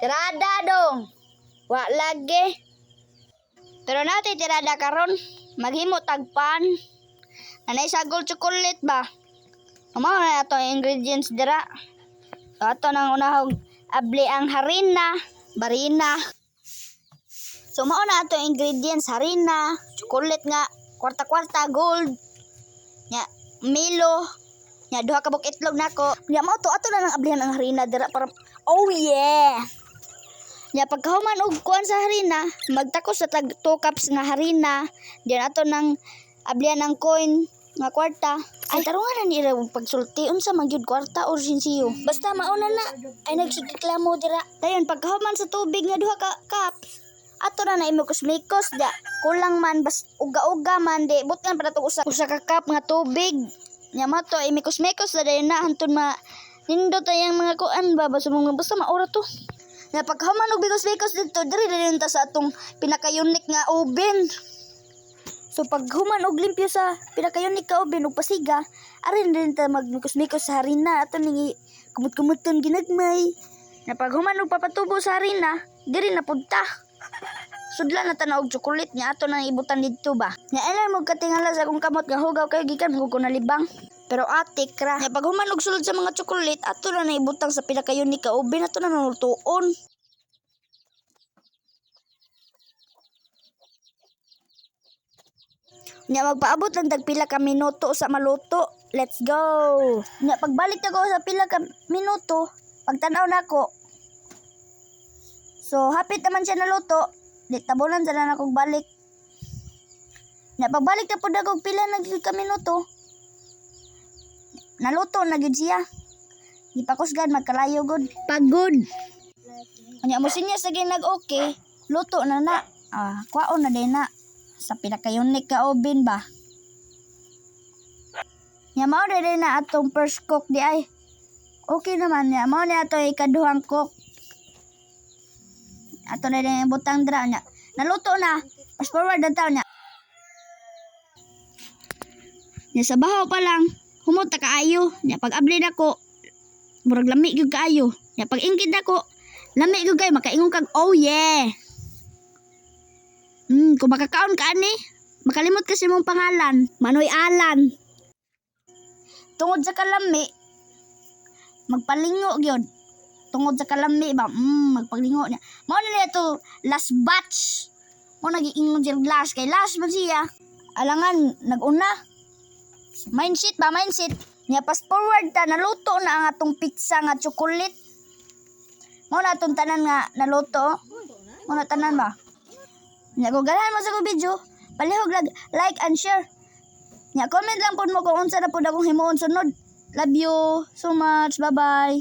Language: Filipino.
Tirada dong. Wa lagi. Pero natin tirada karon. Maghimo tagpan. Nanay sagol chocolate ba? Mao na ato ang ingredients dira. So ato nang unahog abli ang harina, barina. So mao na ato ingredients harina, chocolate nga kwarta-kwarta gold. Nya Milo. Nya duha ka buk itlog nako. Nya mao to ato na nang ablihan ang harina dira para oh yeah. Nya pagkahuman og kuan sa harina, magtakos sa tag 2 cups nga harina, diyan ato nang ablihan ang coin nga kwarta. Ay tarungan na nila pagsulti unsa man gyud kwarta or sinsiyo. Basta mauna na ay nagsugiklamo dira. Dayon pagkahuman sa tubig nga duha ka cups, ato na imo kusmikos da. Kulang man bas uga-uga man di butkan para to usa ka cup nga tubig. Nya mato ay mikos-mikos na dayon na hantud ma nindot tayang mga kuan ba basta maura to. Nya pagkahuman og bigos-bigos dito diri ta sa atong pinaka-unique nga oven. So pag human og limpyo sa pinaka-unique ka oven ug pasiga, arin din ta magmikos-mikos sa harina ato ning kumut-kumuton ginagmay. Na pag human og papatubo sa harina, diri na pudta. Sudlan na tanaw og chocolate nya ato nang ibutan didto ba. Nya ilan mo katingala sa akong kamot nga hugaw kay gikan mo ko nalibang. Pero atik ra. Nya pag human og sulod sa mga chocolate, ato na ibutang sa pinaka-unique ka oven ato na nulutuon. Nya magpaabot lang tag pila ka minuto sa maluto. Let's go. Nya pagbalik na ko sa pila ka minuto, pagtanaw nako. So hapit naman siya naluto. Di tabunan sa na akong balik. Nya pagbalik na pud ako pila na ka minuto. Naluto na gyud siya. Gipakusgan magkalayo gud. Pagod. Nya mo sinya sa ginag okay, luto na na. Kwaon na din na. Sa pinaka-unique ka oven ba. Nya mao din na atong first cook di ay. Okay naman nya mao ni ato ikaduhang cook. Ato na din butang dra nya. Naluto na. Fast forward na taon nya. Nya sa bahaw pa lang humot ta kaayo. Nya pag abli nako murag lami gyud kaayo. Nya pag ingkid nako lami gyud kay makaingon kag oh yeah. Kung makakaon ka ani, makalimot kasi mong pangalan, Manoy Alan. Tungod sa kalami, magpalingo gyud. Tungod sa kalami ba, magpalingo niya. Mao na to last batch. Mo nagiingon siya last kay last man siya. Alangan naguna. Mindset ba, mindset. Nya fast forward ta naluto na ang atong pizza nga chocolate. Mo na atong tanan nga naluto. Mo na tanan ba? Nya kung ganahan mo sa ko video, palihog like and share. Nya comment lang pud mo kung unsa na pud akong himuon sunod. Love you so much. Bye-bye.